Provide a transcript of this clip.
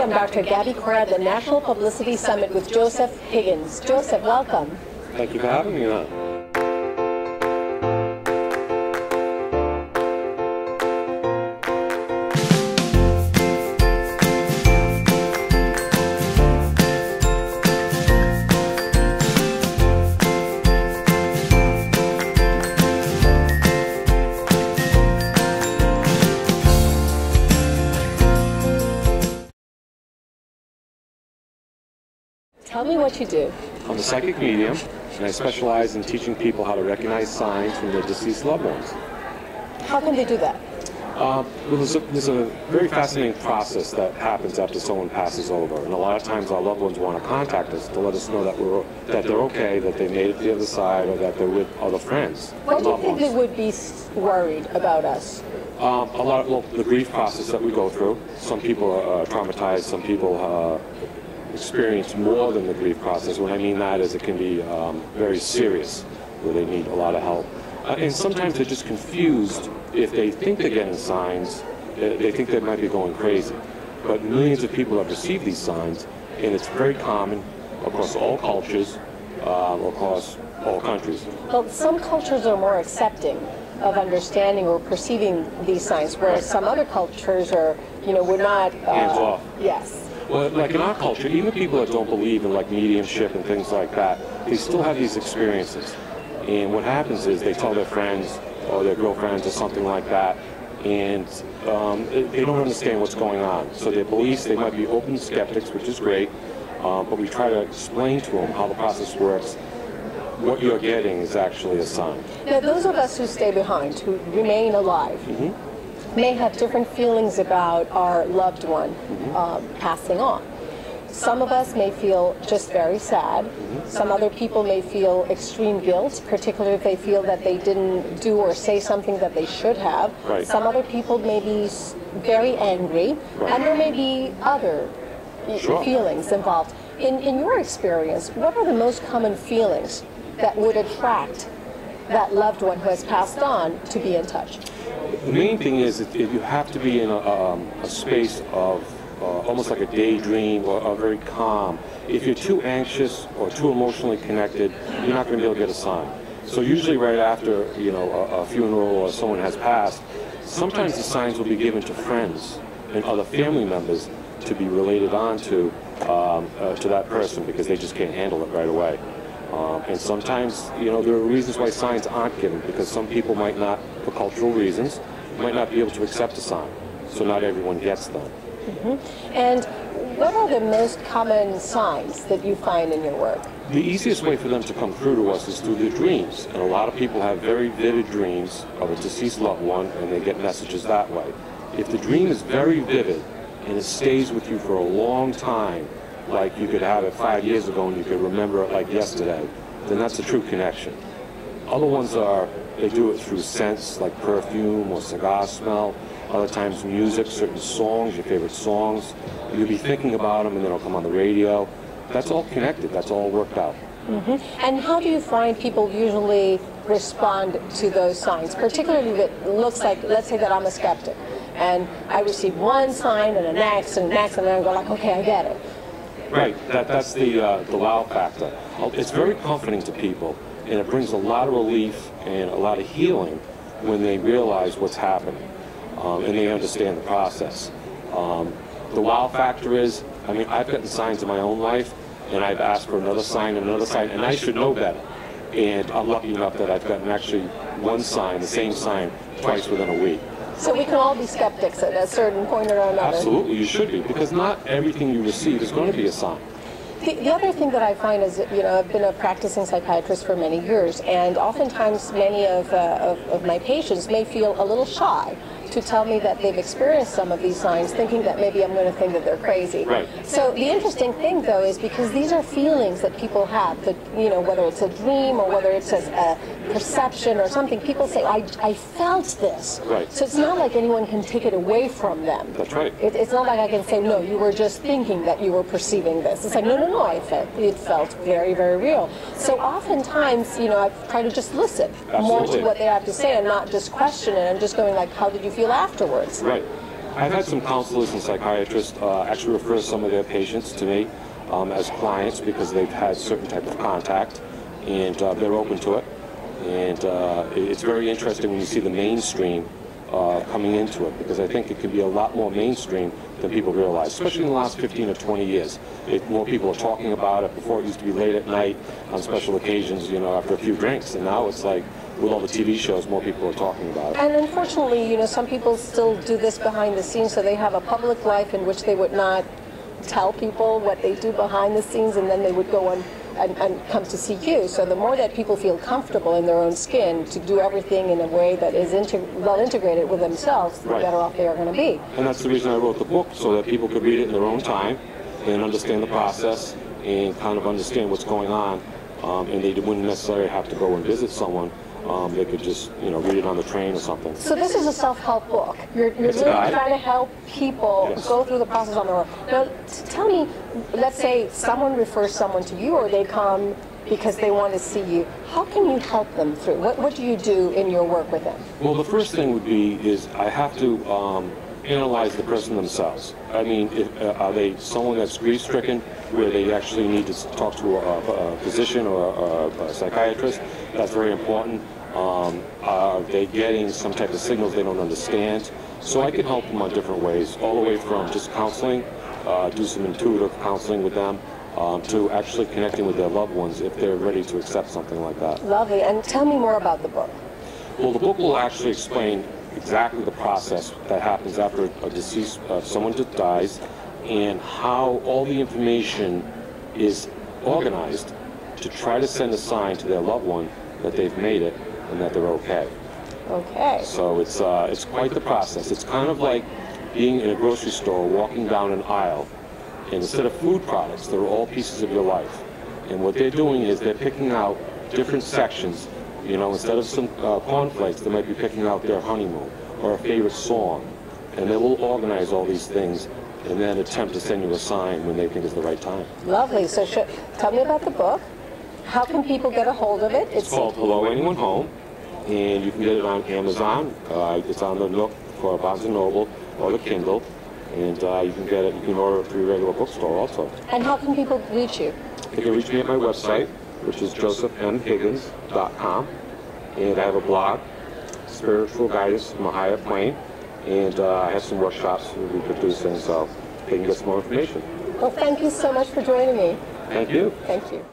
Hi, I'm Dr. Gaby Cora at the National Publicity Summit with Joseph Higgins. Joseph, welcome. Thank you for having me on. Tell me what you do. I'm a psychic medium, and I specialize in teaching people how to recognize signs from their deceased loved ones. How can they do that? Well, there's a very fascinating process that happens after someone passes over, and a lot of times our loved ones want to contact us to let us know that they're okay, that they made it to the other side, or that they're with other friends. What do you think they would be worried about us? The grief process that we go through. Some people are traumatized, some people experience more than the grief process. What I mean that is it can be very serious, where they need a lot of help. And sometimes they're just confused. If they think they're getting signs, they think they might be going crazy. But millions of people have received these signs, and it's very common across all cultures, across all countries. Well, some cultures are more accepting of understanding or perceiving these signs, whereas some other cultures are, we're not... Hands off. Yes. Well, like in our culture, even people that don't believe in like mediumship and things like that, they still have these experiences. And what happens is they tell their friends or their girlfriends or something like that, and they don't understand what's going on. So their beliefs, they might be open skeptics, which is great, but we try to explain to them how the process works. What you're getting is actually a sign. Now, those of us who stay behind, who remain alive, may have different feelings about our loved one passing on. Some of us may feel just very sad. Some other people may feel extreme guilt, particularly if they feel that they didn't do or say something that they should have. Right. Some other people may be very angry, and there may be other feelings involved. In your experience, what are the most common feelings that would attract that loved one who has passed on to be in touch? The main thing is that you have to be in a space of almost like a daydream or very calm. If you're too anxious or too emotionally connected, you're not going to be able to get a sign. So usually right after a funeral or someone has passed, sometimes the signs will be given to friends and other family members to be related on to that person because they just can't handle it right away. And sometimes, there are reasons why signs aren't given, because some people might not, for cultural reasons, might not be able to accept a sign. So not everyone gets them. And what are the most common signs that you find in your work? The easiest way for them to come through to us is through their dreams. And a lot of people have very vivid dreams of a deceased loved one, and they get messages that way. If the dream is very vivid and it stays with you for a long time, like you could have it 5 years ago and you could remember it like yesterday, then that's a true connection. Other ones they do it through scents, like perfume or cigar smell. Other times music, certain songs, your favorite songs. You'll be thinking about them and then it'll come on the radio. That's all connected, that's all worked out. And how do you find people usually respond to those signs, particularly if it looks like, let's say that I'm a skeptic, and I receive one sign and the next and the next, and then I go like, okay, I get it. Right, that's the wow factor. It's very comforting to people, and it brings a lot of relief and a lot of healing when they realize what's happening, and they understand the process. The wow factor is, I've gotten signs in my own life, and I've asked for another sign, and I should know better. And I'm lucky enough that I've gotten actually one sign, the same sign, twice within a week. So we can all be skeptics at a certain point or another. Absolutely, you should be, because not everything you receive is going to be a sign. The other thing that I find is, I've been a practicing psychiatrist for many years, and oftentimes many of my patients may feel a little shy to tell me that they've experienced some of these signs, thinking that maybe I'm going to think that they're crazy. Right. So the interesting thing, though, is because these are feelings that people have, that, whether it's a dream or whether it's a perception or something, people say, I felt this. Right. So it's not like anyone can take it away from them. That's right. It's not like I can say, no, you were just thinking that you were perceiving this. It's like, no, it felt very, very real. So oftentimes, I try to just listen more to what they have to say and not just question it. I'm just going like, how did you feel afterwards? Right. I've had some counselors and psychiatrists actually refer some of their patients to me as clients because they've had certain type of contact, and they're open to it. And it's very interesting when you see the mainstream coming into it, because I think it can be a lot more mainstream than people realize, especially in the last 15 or 20 years. More people are talking about it. Before, it used to be late at night on special occasions, after a few drinks, and now it's like, with all the TV shows, more people are talking about it. And unfortunately, some people still do this behind the scenes, so they have a public life in which they would not tell people what they do behind the scenes, and then they would go and come to see you. So the more that people feel comfortable in their own skin to do everything in a way that is well integrated with themselves, the better off they are going to be. And that's the reason I wrote the book, so that people could read it in their own time and understand the process and kind of understand what's going on. And they wouldn't necessarily have to go and visit someone. They could just, read it on the train or something. So this is a self-help book. You're really trying to help people go through the process on their own. Now, tell me, let's say someone refers someone to you, or they come because they want to see you. How can you help them through? What do you do in your work with them? Well, the first thing would be is I have to analyze the person themselves. I mean, are they someone that's grief-stricken, where they actually need to talk to a physician or a psychiatrist? That's very important. Are they getting some type of signals they don't understand? So I can help them on different ways, all the way from just counseling, do some intuitive counseling with them, to actually connecting with their loved ones if they're ready to accept something like that. Lovely. And tell me more about the book. Well, the book will actually explain exactly the process that happens after a deceased, someone just dies, and how all the information is organized to try to send a sign to their loved one that they've made it and that they're okay. Okay. So it's quite the process. It's kind of like being in a grocery store, walking down an aisle, and instead of food products, they're all pieces of your life. And what they're doing is they're picking out different sections. Instead of some cornflakes, they might be picking out their honeymoon or a favorite song. And they will organize all these things and then attempt to send you a sign when they think is the right time. Lovely. So tell me about the book. How can people get a hold of it? It's called Hello Anyone Home, and you can get it on Amazon. It's on the Nook for Barnes & Noble or the Kindle, and you can get it. You can order it through your regular bookstore also. And how can people reach you? They can reach me at my website, which is josephmhiggins.com, and I have a blog, Spiritual Guidance from a Higher Plane, and I have some workshops where we could do things, so they can get some more information. Well, thank you so much for joining me. Thank you. Thank you.